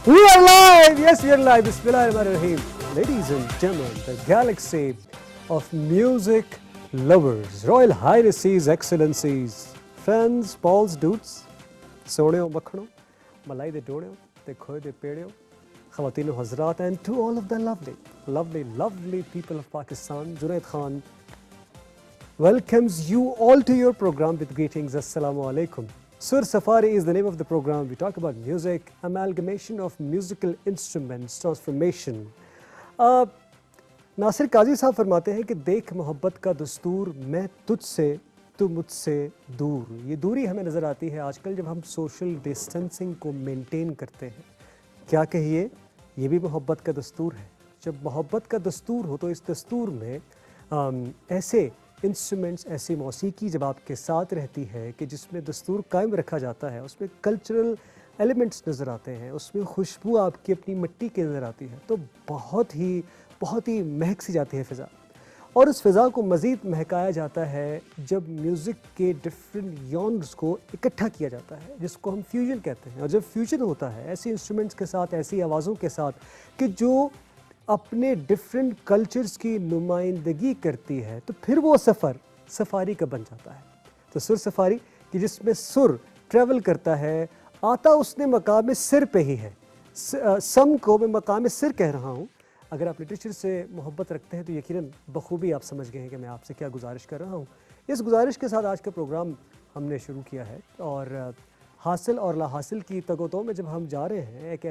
We are live! Yes, we are live. Bismillahirrahmanirrahim. Ladies and gentlemen, the galaxy of music lovers, Royal Highnesses, Excellencies, friends, balls, dudes, सोनियो मखनो, मलाई दे डोनियो, ते खोए दे पेड़ियो, ख़वातीनो हज़रात, and to all of the lovely people of Pakistan, Junaid Khan welcomes you all to your program with greetings. Assalamu alaikum. Sur Safari is the name of the program. We talk about music, amalgamation of musical instruments, transformation. Nasir काजी साहब फरमाते हैं कि देख मोहब्बत का दस्तूर, मैं तुझसे तू मुझसे दूर। ये दूरी हमें नज़र आती है आजकल जब हम सोशल डिस्टेंसिंग को मेंटेन करते हैं। क्या कहिए, ये भी मोहब्बत का दस्तूर है। जब मोहब्बत का दस्तूर हो तो इस दस्तूर में ऐसे इंस्ट्रूमेंट्स, ऐसी मौसीकी जब आपके साथ रहती है कि जिसमें दस्तूर कायम रखा जाता है, उसमें कल्चरल एलिमेंट्स नज़र आते हैं, उसमें खुशबू आपकी अपनी मिट्टी की नज़र आती है, तो बहुत ही महक सी जाती है फ़िज़ा। और उस फ़िज़ा को मज़ीद महकाया जाता है जब म्यूज़िक के डिफरेंट जॉनर्स को इकट्ठा किया जाता है, जिसको हम फ्यूजन कहते हैं। और जब फ्यूजन होता है ऐसे इंस्ट्रूमेंट्स के साथ, ऐसी आवाज़ों के साथ कि जो अपने डिफरेंट कल्चर्स की नुमाइंदगी करती है, तो फिर वो सफ़ारी का बन जाता है। तो सुर सफ़ारी कि जिसमें सुर ट्रैवल करता है, आता उसने मकाम सिर पे ही है। सम को मैं मकाम सिर कह रहा हूँ। अगर आप लिटरेचर से मोहब्बत रखते हैं तो यकीनन बखूबी आप समझ गए हैं कि मैं आपसे क्या गुजारिश कर रहा हूँ। इस गुजारिश के साथ आज का प्रोग्राम हमने शुरू किया है और हासिल और लाहासिल की तगोतों में जब हम जा रहे हैं, एक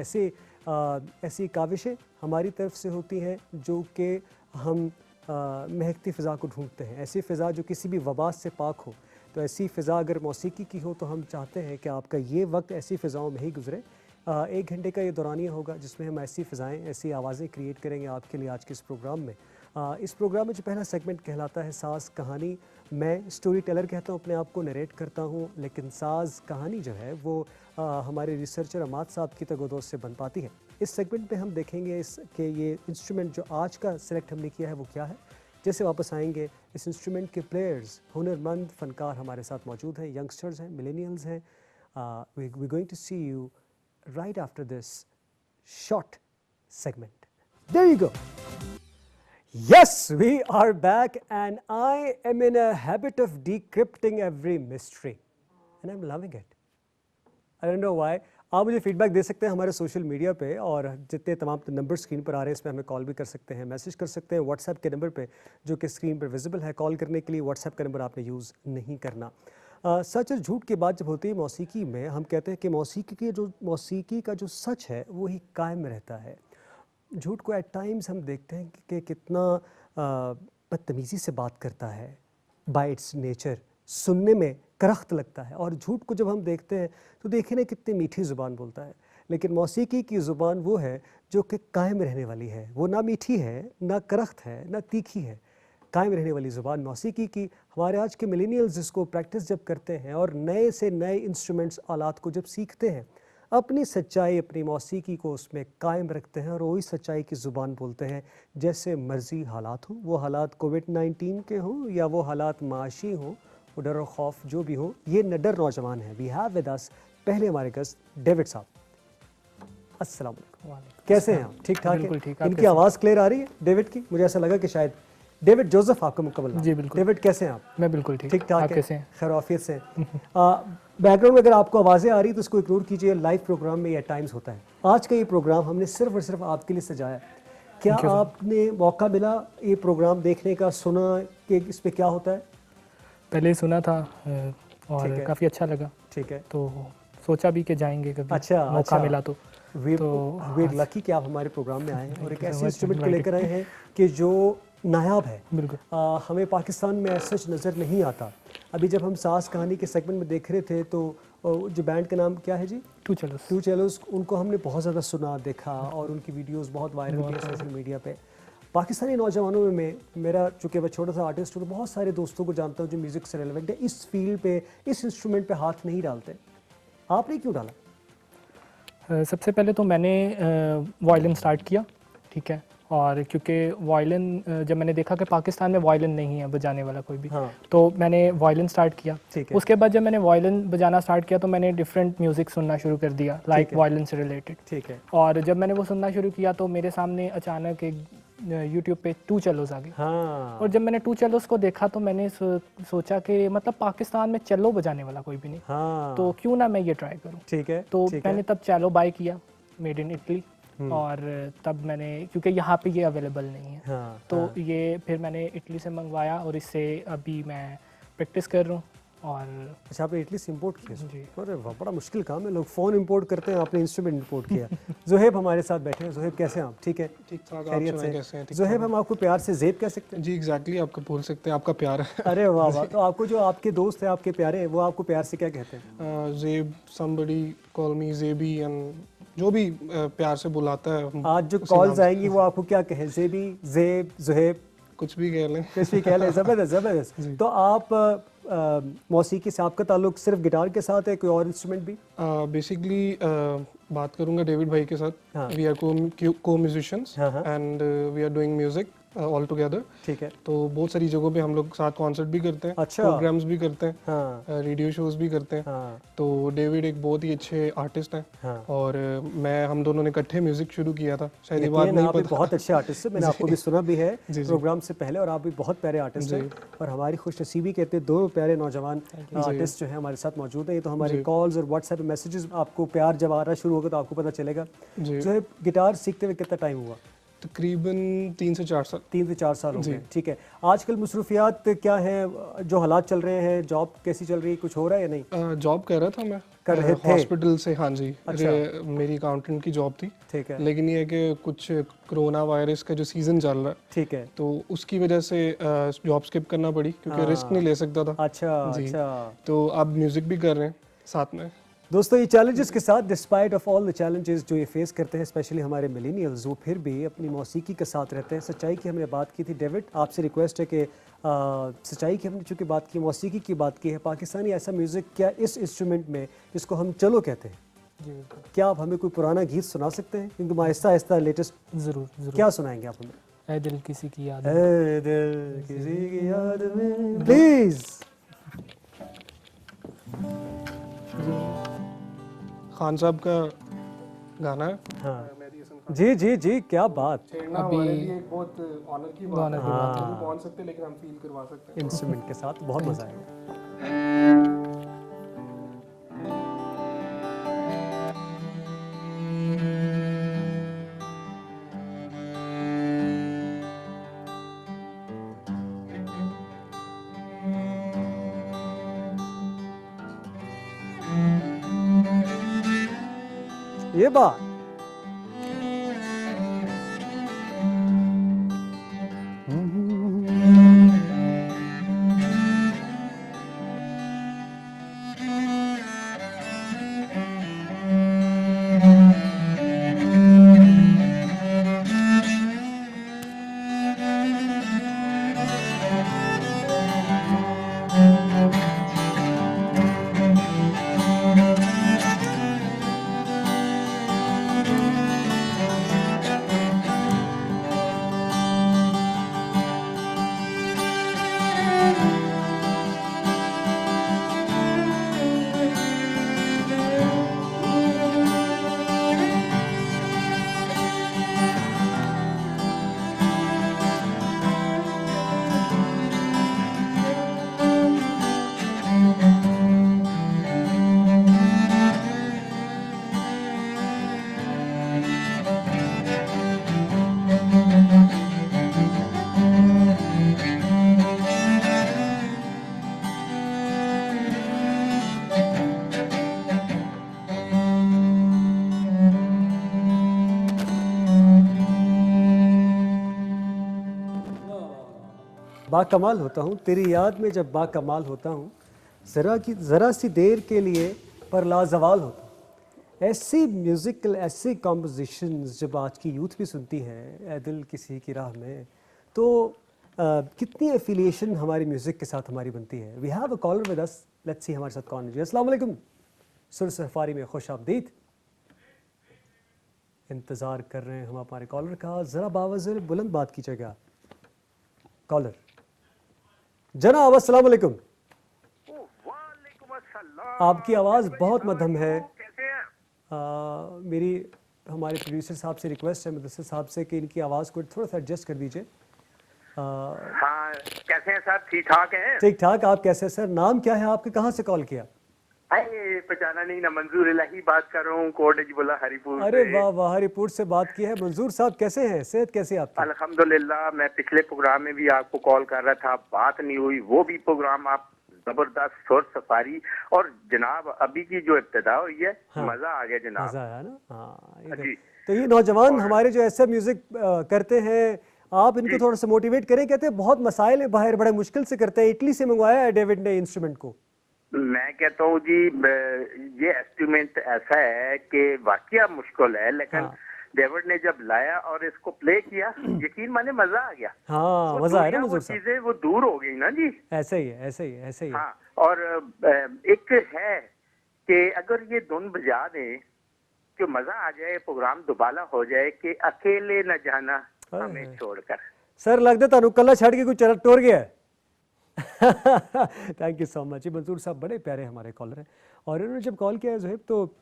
ऐसी काविशें हमारी तरफ से होती हैं जो कि हम महकती फ़िज़ा को ढूंढते हैं, ऐसी फ़िज़ा जो किसी भी वबा से पाक हो। तो ऐसी फ़िज़ा अगर मौसीकी की हो तो हम चाहते हैं कि आपका ये वक्त ऐसी फ़िज़ाओं में ही गुज़रे। 1 घंटे का ये दौरानिया होगा जिसमें हम ऐसी फ़िज़ाएँ, ऐसी आवाज़ें क्रिएट करेंगे आपके लिए आज के इस प्रोग्राम में। इस प्रोग्राम में जो पहला सेगमेंट कहलाता है साज़ कहानी। मैं स्टोरी टेलर कहता हूँ अपने आप को, नरेट करता हूँ, लेकिन साज़ कहानी जो है वो हमारे रिसर्चर अमाद साहब की तगोदों से बन पाती है। इस सेगमेंट में हम देखेंगे कि ये इंस्ट्रूमेंट जो आज का सिलेक्ट हमने किया है वो क्या है। जैसे वापस आएंगे इस इंस्ट्रूमेंट के प्लेयर्स, हुनरमंद फ़नकार हमारे साथ मौजूद हैं, यंगस्टर्स हैं, मिलेनियल्स हैं। We going to see you right after this short segment. There you go. Yes, we are back and I am in a habit of decrypting every mystery and I'm loving it. I don't know why. आप मुझे feedback दे सकते हैं हमारे social media पे और जितने तमाम number screen पर आ रहे हैं इसमें हमें कॉल भी कर सकते हैं, मैसेज कर सकते हैं व्हाट्सएप के नंबर पे जो कि स्क्रीन पर विजिबल है। कॉल करने के लिए व्हाट्सएप का नंबर आपने यूज़ नहीं करना। सच और झूठ की बात जब होती है मौसीकी में, हम कहते हैं कि मौसीकी का जो सच है वो ही कायम रहता है। झूठ को एट टाइम्स हम देखते हैं कि कितना बदतमीज़ी से बात करता है, बाय इट्स नेचर सुनने में करख्त लगता है। और झूठ को जब हम देखते हैं तो देखें ना कितनी मीठी ज़ुबान बोलता है, लेकिन मौसीकी की ज़ुबान वो है जो कि कायम रहने वाली है। वो ना मीठी है, ना करख्त है, ना तीखी है, कायम रहने वाली ज़ुबान मौसीकी की। हमारे आज के मिलेनियल्स इसको प्रैक्टिस जब करते हैं और नए से नए इंस्ट्रूमेंट्स आलात को जब सीखते हैं, अपनी सच्चाई, अपनी मौसीकी को उसमें कायम रखते हैं और वही सच्चाई की ज़ुबान बोलते हैं। जैसे मर्ज़ी हालात हों, वो हालात कोविड-19 के हों या वो हालात माशी हों, वो डर और खौफ जो भी हो, ये निडर नौजवान हैं। वी हैव विद अस पहले हमारे गेस्ट डेविड साहब। अस्सलाम वालेकुम। कैसे हैं आप? ठीक ठाक हैं? इनकी आवाज़ क्लियर आ रही है डेविड की? मुझे ऐसा लगा कि शायद डेविड जोसेफ आपका मुकम्मल नाम। जी बिल्कुल। डेविड कैसे हैं आप? मैं बिल्कुल ठीक ठाक आप कैसे हैं? खैर आफियत से। बैकग्राउंड में अगर आपको आवाज़ें आ रही तो उसको इग्नोर कीजिए, लाइव प्रोग्राम में ये टाइम्स होता है। आज का ये प्रोग्राम हमने सिर्फ और सिर्फ आपके लिए सजाया। क्या आपने मौका मिला ये प्रोग्राम देखने का, सुना कि इस पर क्या होता है? पहले सुना था और काफ़ी अच्छा लगा। ठीक है, तो सोचा भी कि जाएंगे कभी। अच्छा, मौका मिला तो वी लकी कि आप हमारे प्रोग्राम में आए हैं और एक ऐसे इंस्ट्रूमेंट को लेकर आए हैं कि जो नायाब है। बिल्कुल। हमें पाकिस्तान में ऐसा नज़र नहीं आता। अभी जब हम साज़ कहानी के सेगमेंट में देख रहे थे तो जो बैंड का नाम क्या है जी? टू चेलोस। उनको हमने बहुत ज़्यादा सुना, देखा और उनकी वीडियोस बहुत वायरल हुई सोशल मीडिया पे। पाकिस्तानी नौजवानों में मेरा, चूँकि मैं छोटा सा आर्टिस्ट हूँ, तो बहुत सारे दोस्तों को जानता हूँ जो म्यूज़िक से रेलेवेंट है, इस फील्ड पे, इस इंस्ट्रूमेंट पे हाथ नहीं डालते। आपने क्यों डाला? सबसे पहले तो मैंने वायलिन स्टार्ट किया, ठीक है, और क्योंकि वायलिन जब मैंने देखा कि पाकिस्तान में वायलिन नहीं है बजाने वाला कोई भी, हाँ। तो मैंने वायलिन स्टार्ट किया। ठीक है। उसके बाद जब मैंने वायलिन बजाना स्टार्ट किया तो मैंने डिफरेंट म्यूज़िक सुनना शुरू कर दिया, लाइक है। वायलिन से रिलेटेड। ठीक है। और जब मैंने वो सुनना शुरू किया तो मेरे सामने अचानक एक यूट्यूब पे टू चेलोस आ गई। हाँ। और जब मैंने टू चेलोस को देखा तो मैंने सोचा कि मतलब पाकिस्तान में चेलो बजाने वाला कोई भी नहीं, हाँ। तो क्यों ना मैं ये ट्राई करूँ। ठीक है। तो ठीक मैंने है। तब चेलो बाय किया, मेड इन इटली। और तब मैंने, क्योंकि यहाँ पे ये अवेलेबल नहीं है, हाँ। तो हाँ। ये फिर मैंने इटली से मंगवाया और इससे अभी मैं प्रैक्टिस कर रहा हूँ। और अच्छा, आपने इटली से इम्पोर्ट किया? जी। अरे वाह, बड़ा मुश्किल काम है, लोग फ़ोन इम्पोर्ट करते हैं, आपने इंस्ट्रूमेंट इम्पोर्ट किया। ज़ुहैब हमारे साथ बैठे हैं। ज़ुहैब कैसे हैं आप? ठीक है, ठीक ठाक। आप खैरियत सुनाएं से? कैसे हैं? ठीक ज़ुहैब हम आपको प्यार से ज़ेब कह सकते हैं? जी एग्जैक्टली, आपको बोल सकते हैं, आपका प्यार है। अरे वाह वाह, तो आपको जो आपके दोस्त हैं, आपके प्यारे हैं, वो आपको प्यार से क्या कहते हैं? जेब, somebody call me JB, and जो भी प्यार से बुलाता है। आज जो उसी कॉल्स नाम से। आएंगी वो आपको क्या कहें? ज़ेबी, ज़ेब, ज़ुहैब, कुछ भी कह लें। कुछ भी कह लें। ज़बरदस्त ज़बरदस्त। तो आप मौसीकी से आपका ताल्लुक सिर्फ गिटार के साथ है, कोई और इंस्ट्रूमेंट भी? बेसिकली बात करूंगा डेविड भाई के साथ। हाँ। वी आर को म्यूजिशियंस हाँ, हाँ। And we are doing music all together. ठीक है। तो बहुत सारी जगहों पे हम लोग साथ कॉन्सर्ट भी करते हैं, अच्छा। प्रोग्राम्स भी करते हैं, हाँ। रेडियो शोज भी करते हैं। हाँ। तो डेविड एक बहुत ही अच्छे आर्टिस्ट हैं। हाँ। और हम दोनों ने इकट्ठे म्यूजिक शुरू किया था, शायद ये बात यकीन नहीं आप भी पता। बहुत अच्छे आर्टिस्ट हैं, मैंने आपको भी सुना भी है जी। प्रोग्राम से पहले, और आप भी बहुत प्यारे आर्टिस्ट हैं। और हमारी खुशनसीबी कहते हैं दो प्यारे नौजवान आर्टिस्ट जो हैं हमारे साथ मौजूद हैं। ये तो हमारे कॉल्स और व्हाट्सएप मैसेजेस, आपको प्यार जब आ रहा शुरू होगा तो आपको पता चलेगा। जी। जो है गिटार सीखते हुए कितना टाइम हुआ? तकरीबन 3 से 4 साल। 3 से 4 साल हो गए। ठीक है। आजकल मसरूफियात क्या हैं, जो हालात चल रहे हैं, जॉब कैसी चल रही है, कुछ हो रहा है या नहीं? जॉब कर रहा था मैं, कर रहे थे? हॉस्पिटल से। हाँ जी। अच्छा। मेरी अकाउंटेंट की जॉब थी। ठीक है। लेकिन ये है कि कुछ कोरोना वायरस का जो सीजन चल रहा है, ठीक है। तो उसकी वजह से जॉब स्किप करना पड़ी, क्योंकि रिस्क नहीं ले सकता था। अच्छा जी। अच्छा। तो अब म्यूजिक भी कर रहे हैं साथ में। दोस्तों, ये चैलेंजेस के साथ, despite of all the challenges जो ये फेस करते हैं, स्पेशली हमारे मिलेनियल्स, वो फिर भी अपनी मौसीकी के साथ रहते हैं। सच्चाई की हमने बात की थी। डेविड, आपसे रिक्वेस्ट है कि सच्चाई की हमने चूँकि बात की, मौसीकी की बात की है, पाकिस्तानी ऐसा म्यूज़िक क्या इस इंस्ट्रूमेंट में जिसको हम चलो कहते हैं, जी बिल्कुल, क्या आप हमें कोई पुराना गीत सुना सकते हैं? क्योंकि आहिस्ता आहिस्ता लेटेस्ट ज़रूर ज़रूर। क्या सुनाएंगे आप हमें? ऐ दिल किसी की याद में। ऐ दिल किसी की याद में, प्लीज़। खान साहब का गाना है। हाँ जी जी जी, क्या बात। छेड़ना हमारे लिए एक बहुत ऑनर की बात है। हाँ। हम पहुंच सकते हैं, लेकिन हम फील करवा सकते हैं। इंस्ट्रूमेंट के साथ बहुत मज़ा आएगा। ये बात। बाकमाल होता हूँ तेरी याद में, जब बाकमाल होता हूँ, ज़रा सी देर के लिए पर लाजवाल होता हूँ। ऐसी म्यूज़िकल, ऐसी कॉम्पोजिशंस जब आज की यूथ भी सुनती है, ऐ दिल किसी की राह में, तो कितनी एफिलिएशन हमारी म्यूज़िक के साथ हमारी बनती है। We have a caller with us, let's see हमारे साथ कौन है जी। अस्सलाम वालेकुम, सुर सफारी में खुश आमदीद। इंतज़ार कर रहे हैं हम हमारे कॉलर का। ज़रा बावज़ुर बुलंद बात कीजिएगा। कॉलर जनाब अस्सलाम वालेकुम। वालेकुम अस्सलाम। आपकी आवाज़ बहुत मध्यम है। कैसे हैं? मेरी हमारे प्रोड्यूसर साहब से रिक्वेस्ट है, मुदस्सिर साहब से, कि इनकी आवाज़ को थोड़ा सा एडजस्ट कर दीजिए। हाँ, कैसे हैं सर? ठीक ठाक हैं? ठीक ठाक। आप कैसे हैं सर? नाम क्या है आपके? कहाँ से कॉल किया? अरे पहचाना नहीं ना, मंजूर इलाही बात कर रहा हूँ, कोट अजबुल्ला हरिपुर अरे से। वाह वाह, हरिपुर से बात की है। मंजूर साहब कैसे हैं? सेहत कैसी है आपकी? अल्हम्दुलिल्लाह। मैं पिछले प्रोग्राम में भी आपको कॉल कर रहा था, बात नहीं हुई। वो भी प्रोग्राम आप जबरदस्त सुर सफारी, और जनाब अभी की जो इब्तिदा हुई है, हाँ। मजा आ गया जनाब। मजा आया ना? हाँ जी। तो ये नौजवान हमारे जो ऐसा म्यूजिक करते हैं, आप इनको थोड़ा सा मोटिवेट करें। कहते हैं बहुत मसाइल है बाहर, बड़े मुश्किल से करते हैं। इटली से मंगवाया है डेविड ने इंस्ट्रूमेंट को। मैं कहता हूँ जी, ये इंस्ट्रूमेंट ऐसा है कि वाकया मुश्किल है, लेकिन हाँ। डेविड ने जब लाया और इसको प्ले किया, यकीन माने मजा आ गया। हाँ वो मजा आया ना दुनिया, वो मंजूर साहब? चीजें वो दूर हो गई ना जी। ऐसे ही है, ऐसे ही है, ऐसे ही है। हाँ, और एक है कि अगर ये धुन बजा दें कि मजा आ जाए, प्रोग्राम दोबारा हो जाए कि अकेले न जाना हमें छोड़कर। सर लगता थानू कला छड़ के कोई चल टोर गया है। Thank you so much. मंजूर साहब बड़े प्यारे हमारे कॉलर हैं, और इन्होंने जब कॉल किया है ज़ुहैब, तो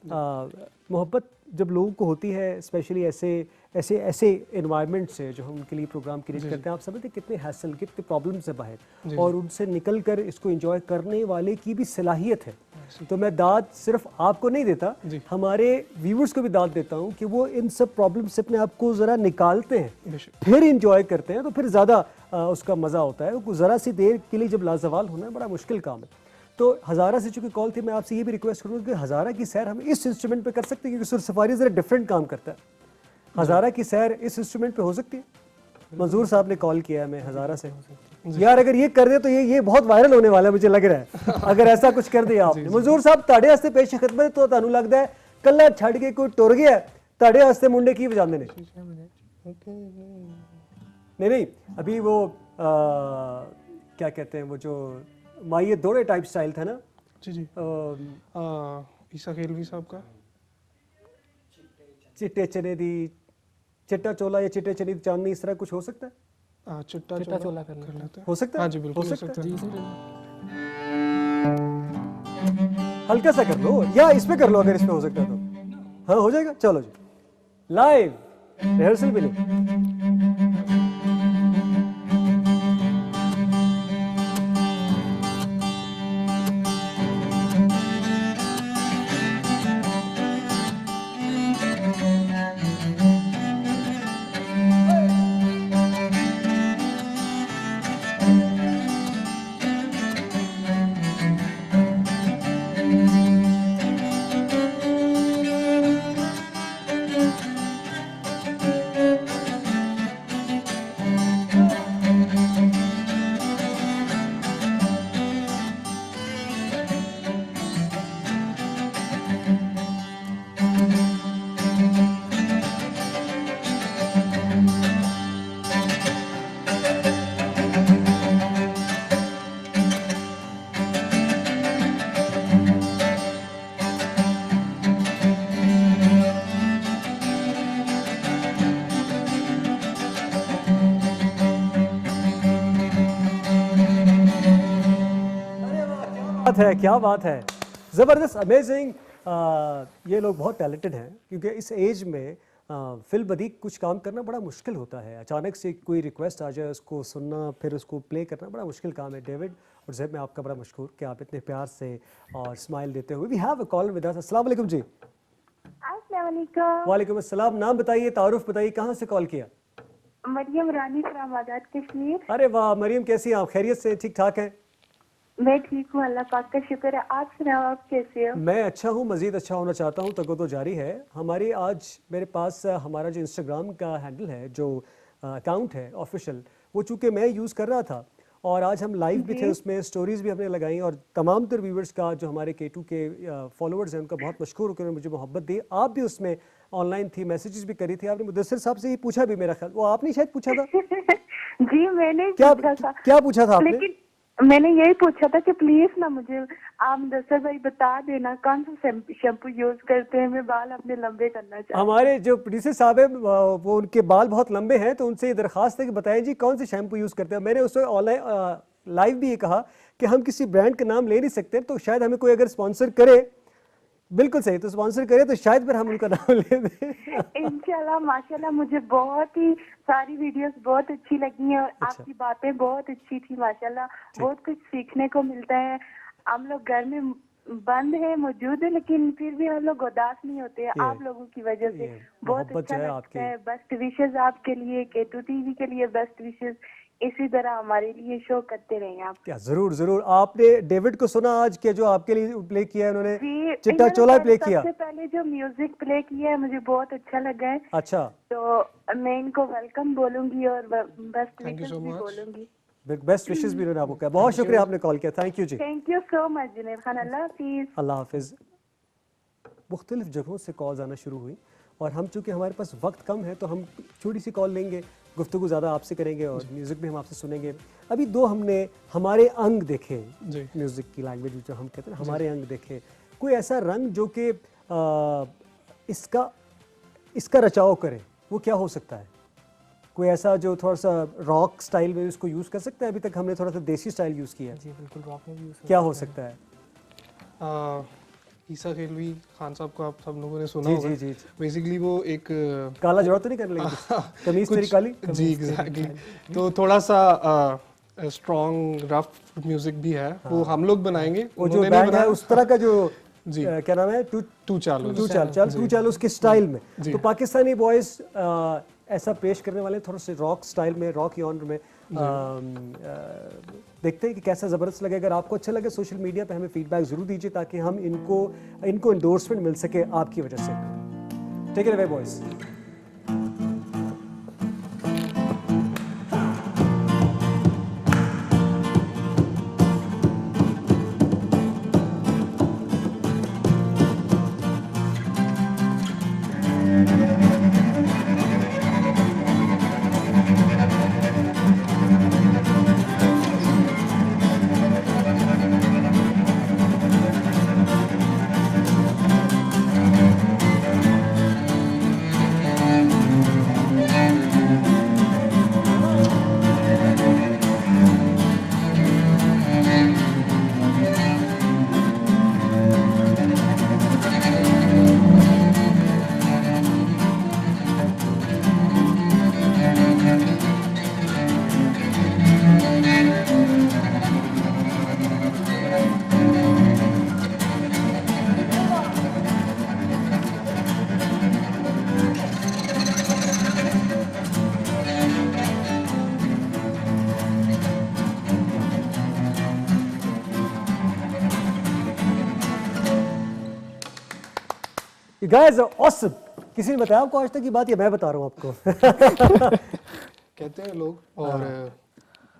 मोहब्बत जब लोगों को होती है, स्पेशली ऐसे ऐसे ऐसे इन्वायरमेंट से जो हम उनके लिए प्रोग्राम क्रिएट करते हैं, आप समझते हैं कितने हैसल, कितने प्रॉब्लम्स है बाहर, और उनसे निकल कर इसको एंजॉय करने वाले की भी सलाहियत है। तो मैं दाद सिर्फ आपको नहीं देता, हमारे व्यूवर्स को भी दाद देता हूँ कि वो इन सब प्रॉब्लम से अपने आप को ज़रा निकालते हैं, फिर इंजॉय करते हैं, तो फिर ज़्यादा उसका मज़ा होता है। ज़रा सी देर के लिए जब लाजवाल होना बड़ा मुश्किल काम है। तो हज़ारा से चूँकि कॉल थी, मैं आपसे ये भी रिक्वेस्ट करूँगा कि हज़ारा की सैर हम इस इंस्ट्रूमेंट पे कर सकते हैं, क्योंकि सुर सफारी ज़रा डिफरेंट काम करता है। हज़ारा की सैर इस इंस्ट्रूमेंट पे हो सकती है? मंजूर साहब ने कॉल किया है, मैं हज़ारा से। यार अगर ये कर दे तो ये बहुत वायरल होने वाला है, मुझे लग रहा है। अगर ऐसा कुछ कर दिया आपने। मंजूर साहब ताड़े वास्ते पेश खिदमत, तो तानू लगता है कल्ला छड़ के कोई टुर गया, ताड़े वास्ते मुंडे की बजांदे ने? नहीं, अभी वो क्या कहते हैं, वो जो माइये दौड़े टाइप स्टाइल था ना। जी जी। ईसा खेलवी साहब का चिट्टे चने दी चिट्टा चोला या चिट्टे चने दी चांदनी, इस तरह कुछ हो सकता है? चिट्टा चोला कर लेते हैं। हो सकता है? हाँ जी बिल्कुल हो सकता है। जी हल्का सा कर लो, या इसमें कर लो अगर इसमें हो सकता है तो। हाँ हो जाएगा। चलो जी, लाइव रिहर्सल भी नहीं। बात है, क्या बात है, ज़बरदस्त, अमेजिंग। ये लोग बहुत टैलेंटेड हैं, क्योंकि इस एज में फिल्म बदीक कुछ काम करना बड़ा मुश्किल होता है। अचानक से कोई रिक्वेस्ट आ जाए, उसको सुनना, फिर उसको प्ले करना बड़ा मुश्किल काम है। डेविड और ज़ैब, मैं आपका बड़ा मशहूर कि आप इतने प्यार से और स्माइल देते हुए। We have a call with us. अस्सलाम वालेकुम जी। अस्सलाम वालेकुम। वालेकुम अस्सलाम। नाम बताइए, तारुफ बताइए, कहाँ से कॉल किया? मरियम रानी फ्रॉम आजाद कश्मीर। अरे वाह मरियम, कैसी हैं आप? खैरियत से? ठीक ठाक हैं? मैं ठीक हूँ, अल्लाह पाक का शुक्र है। आप सुनाओ, आप कैसे हो? मैं अच्छा हूँ, मज़ीद अच्छा होना चाहता हूँ, तको तो जारी है हमारी। आज मेरे पास हमारा जो इंस्टाग्राम का हैंडल है, जो अकाउंट है ऑफिशियल, वो चूँकि मैं यूज़ कर रहा था, और आज हम लाइव भी थे, उसमें स्टोरीज़ भी हमने लगाई, और तमाम तर व्यूवर्स का, जो हमारे K2 के फॉलोअर्स हैं, उनका बहुत मशहूर होकर मुझे मोहब्बत दी। आप भी उसमें ऑनलाइन थी, मैसेजेस भी करी थी। आपने मुदस्सिर साहब से ही पूछा भी, मेरा ख्याल वो आपने शायद पूछा था। जी मैंने क्या पूछा था। क्या पूछा था आपने? लेकिन मैंने यही पूछा था कि प्लीज ना मुझे आप मुदस्सिर भाई बता देना कौन सा शैम्पू यूज करते हैं, मैं बाल अपने लंबे करना चाहती हूँ। हमारे जो प्रोड्यूसर साहब है वो उनके बाल बहुत लंबे हैं, तो उनसे ये दरखास्त है कि बताएं जी कौन से शैम्पू यूज़ करते हैं। मैंने उससे ऑनलाइन लाइव भी ये कहा कि हम किसी ब्रांड का नाम ले नहीं सकते, तो शायद हमें कोई अगर स्पॉन्सर करे, बिल्कुल सही, तो स्पॉन्सर करे तो शायद फिर हम उनका नाम ले दें। इंशाल्लाह माशाल्लाह, मुझे बहुत ही सारी वीडियोस बहुत अच्छी लगी हैं और आपकी बातें बहुत अच्छी थी माशाल्लाह, बहुत कुछ सीखने को मिलता है। हम लोग घर में बंद है मौजूद है लेकिन फिर भी हम लोग उदास नहीं होते हैं आप लोगों की वजह से, बहुत अच्छा लगता है। बेस्ट विशेस आपके लिए, केतु टीवी के लिए बेस्ट विशेस, इसी तरह हमारे लिए शो करते रहें आप। क्या जरूर जरूर। आपने डेविड को सुना आज के जो आपके लिए प्ले किया है उन्होंने, चिट्टा चोला प्ले किया? सबसे पहले जो म्यूजिक प्ले किया है मुझे बहुत अच्छा लगा है। अच्छा, तो मैं इनको वेलकम बोलूंगी और बेस्ट विशेस भी बोलूंगी। बेस्ट विशेस भी उन्होंने आपको कहा। बहुत शुक्रिया आपने कॉल किया, thank you ji. Thank you so much Junaid Khan, अल्लाह हाफिज। अल्लाह हाफिज। मुख्तलिफ जगहों से कॉल्स आना शुरू हुई और हम चूँकि हमारे पास वक्त कम है तो हम छोटी सी कॉल लेंगे, गुफ्तगू ज़्यादा आपसे करेंगे और म्यूज़िक भी हम आपसे सुनेंगे। अभी दो हमने हमारे अंग देखे, म्यूज़िक की लैंग्वेज जो हम कहते हैं हमारे अंग देखे। कोई ऐसा रंग जो कि इसका रचाव करे, वो क्या हो सकता है? कोई ऐसा जो थोड़ा सा रॉक स्टाइल में उसको यूज़ कर सकता है? अभी तक हमने थोड़ा सा देसी स्टाइल यूज़ किया है। जी बिल्कुल, रॉक में भी यूज़ क्या हो सकता है? ईसा खेलवी खान साहब को आप सब लोगों ने सुना जी होगा। जी जी। बेसिकली वो एक काला जोड़ा तो नहीं करने लगे? कमीज तेरी काली? जी एग्जैक्टली। तो थोड़ा सा स्ट्रॉन्ग रफ म्यूजिक भी है, वो हम लोग बनाएंगे। वो जो बैंड है उस तरह का जो जी क्या नाम है, टू चाल उसके स्टाइल में। तो पाकिस्तानी बॉयज ऐसा पेश करने वाले थोड़ा से रॉक स्टाइल में, रॉक यॉनर में। देखते हैं कि कैसा ज़बरदस्त लगे। अगर आपको अच्छा लगे सोशल मीडिया पे हमें फीडबैक ज़रूर दीजिए ताकि हम इनको एंडोर्समेंट मिल सके आपकी वजह से। Take it away boys. You guys are awesome. किसी ने बताया आपको आज तक की बात या मैं बता रहा हूँ आपको? कहते हैं लोग, और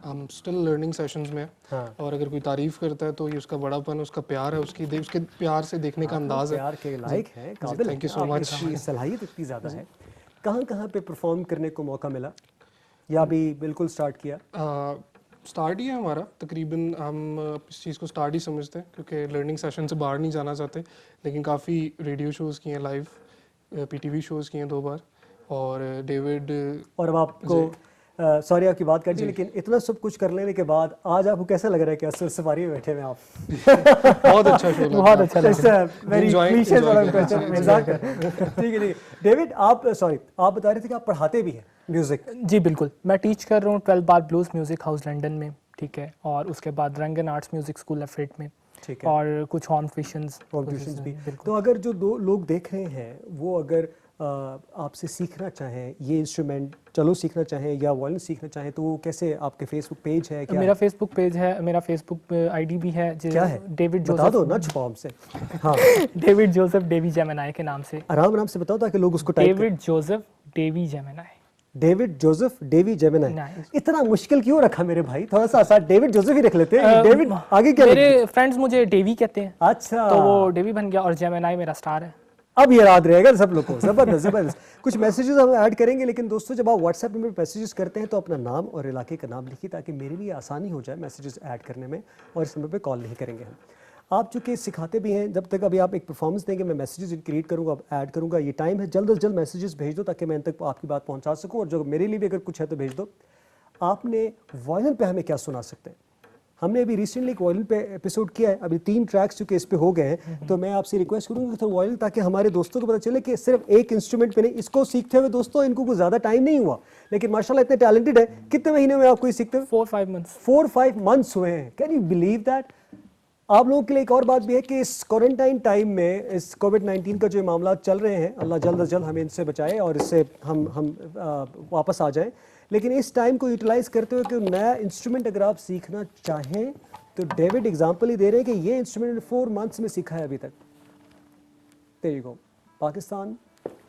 हम स्टिल लर्निंग सेशंस में। और अगर कोई तारीफ करता है तो ये उसका बड़ापन, उसका प्यार है, उसके प्यार से देखने का अंदाज है। प्यार के लायक है, काबिल। Thank you so much. सलाहियत इतनी ज़्यादा है। कहाँ पे परफॉर्म करने को मौका मिला या अभी बिल्कुल स्टार्ट किया? स्टार्ट ही है हमारा, तकरीबन हम इस चीज़ को स्टार्ट ही समझते हैं क्योंकि लर्निंग सेशन से बाहर नहीं जाना चाहते। लेकिन काफ़ी रेडियो शोज़ किए हैं, लाइव पीटीवी शोज़ किए हैं 2 बार। और डेविड, और अब आपको सॉरी आपकी बात कर दी, लेकिन इतना सब कुछ कर लेने के बाद आज आपको कैसा लग रहा है कि असर सफारी में बैठे हुए आप? बहुत अच्छा शो लगा। बहुत अच्छा लगा। वेरी क्लीशे वाला क्वेश्चन, मजाक कर। ठीक है। डेविड आप बता रहे थे कि आप पढ़ाते भी हैं म्यूजिक? जी बिल्कुल, मैं टीच कर रहा हूँ 12 बार ब्लूज म्यूजिक हाउस लंदन में, ठीक है। और उसके बाद रंगन आर्ट्स म्यूजिक स्कूल एफरेट में, ठीक है। और कुछ हॉर्न ट्यूशंस भी। तो अगर जो 2 लोग देख रहे हैं वो अगर आपसे सीखना चाहें, ये इंस्ट्रूमेंट चलो सीखना चाहें या वॉयलिन सीखना चाहें, तो वो कैसे? आपके फेसबुक पेज है क्या? मेरा फेसबुक पेज है, मेरा फेसबुक आईडी भी है। क्या है? David Joseph. बता दो ना, छुपाओ हमसे। हाँ। डेविड जोसेफ डेवी जेमिनाई के नाम से। आराम से बताओ ताकि लोग उसको टाइप करें। David Joseph Davey Gemini. David Joseph Davey Gemini. इतना मुश्किल क्यों रखा मेरे भाई? थोड़ा सा आसान, डेविड जोसेफ ही रख लेते हैं। डेविड आगे क्या? मेरे फ्रेंड्स मुझे डेवी कहते हैं। अच्छा, तो वो डेवी बन गया। और जेमिनाई मेरा स्टार है। अब ये याद रहेगा सब लोग को। जबरदस्त जबरदस्त। कुछ मैसेजेस हम ऐड करेंगे, लेकिन दोस्तों जब आप व्हाट्सएप में मैसेजेस करते हैं तो अपना नाम और इलाके का नाम लिखिए, ताकि मेरे लिए आसानी हो जाए मैसेजेस ऐड करने में, और इस नंबर पे कॉल नहीं करेंगे हम। आप चूँकि सिखाते भी हैं, जब तक अभी आप एक परफॉर्मेंस देंगे मैं मैसेजेस क्रिएट करूँगा, ऐड करूँगा। ये टाइम है, जल्द से जल्द मैसेजेस भेज दो ताकि मैं इन तक आपकी बात पहुँचा सकूँ, और जो मेरे लिए भी अगर कुछ है तो भेज दो। आपने वायलिन पे हमें क्या सुना सकते हैं? हमने अभी रिसेंटली एक वायलिन पे एपिसोड किया है, अभी 3 ट्रैक्स चूँकि इस पे हो गए हैं, तो मैं आपसे रिक्वेस्ट करूँगा कि वायलिन, ताकि हमारे दोस्तों को पता चले कि सिर्फ एक इंस्ट्रूमेंट पे नहीं, इसको सीखते हुए दोस्तों इनको कुछ ज़्यादा टाइम नहीं हुआ, लेकिन माशाल्लाह इतने टैलेंटेड है। कितने महीने में आपको ये सीखते हुए? 4-5 मंथ्स। 4-5 मंथ्स हुए हैं। Can you believe that? आप लोगों के लिए एक और बात भी है कि इस क्वारंटाइन टाइम में, इस कोविड-19 का जो मामला चल रहे हैं, अल्लाह जल्द से जल्द हमें इनसे बचाए और इससे हम वापस आ जाएं, लेकिन इस टाइम को यूटिलाइज करते हुए कि नया इंस्ट्रूमेंट अगर आप सीखना चाहें तो डेविड एग्जांपल ही दे रहे हैं कि ये इंस्ट्रूमेंट 4 मंथ्स में सीखा है अभी तक। देयर यू गो, पाकिस्तान,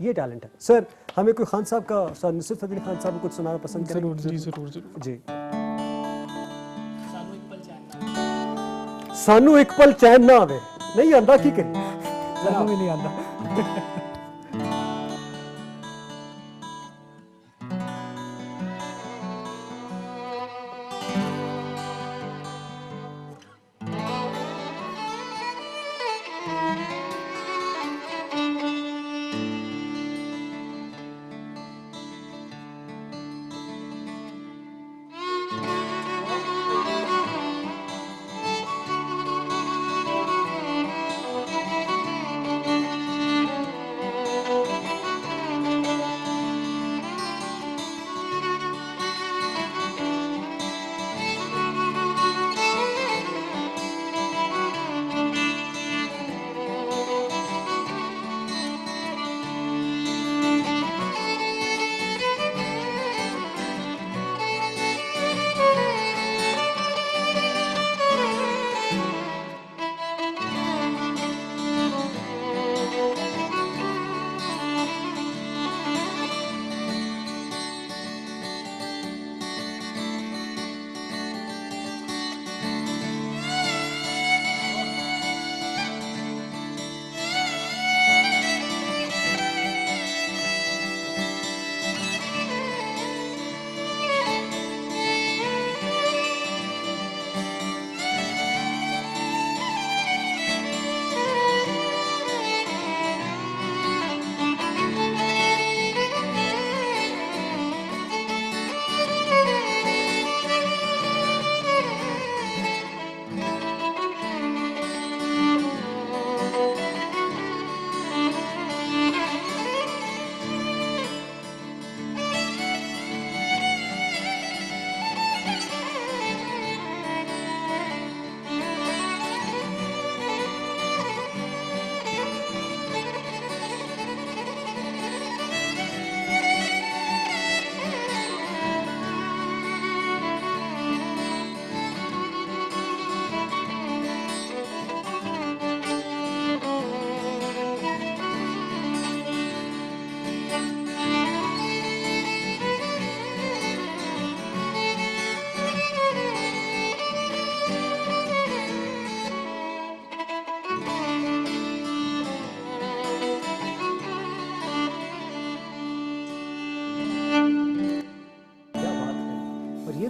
ये टैलेंट है। सर हमें कोई खान साहब का, सर नुसरत फतेह अली खान साहब को कुछ सुनाना पसंद करें? जरूर जी, जरूर जरूर जी। सानू एक पल चैन ना आवे, नहीं आंदा की करी? ज़रा भी नहीं आता।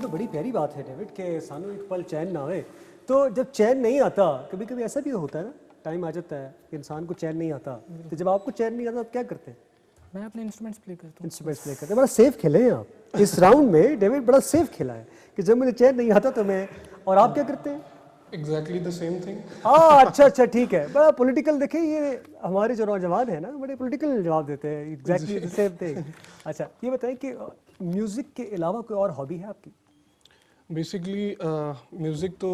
बड़ी प्यारी बात है डेविड कि सानू एक पल चैन ना आए। तो जब चैन नहीं आता, कभी कभी ऐसा भी होता है ना, टाइम आ जाता है कि इंसान को चैन नहीं आता, तो जब आपको चैन नहीं आता आप क्या करते हैं? मैं अपने इंस्ट्रूमेंट्स प्ले करता हूँ। इंस्ट्रूमेंट्स प्ले करते हैं। बड़ा सेफ खेले हैं आप इस राउंड में। डेविड बड़ा सेफ खेला है कि जब मुझे चैन नहीं आता तो मैं, और आप क्या करते हैं? Exactly the same thing. हाँ अच्छा अच्छा ठीक है। बड़ा पॉलिटिकल, देखिए ये हमारे जो नौजवान है ना बड़े पॉलिटिकल जवाब देते हैं। Exactly the same thing. अच्छा ये बताएं कि म्यूजिक के अलावा कोई और हॉबी है आपकी? बेसिकली म्यूज़िक तो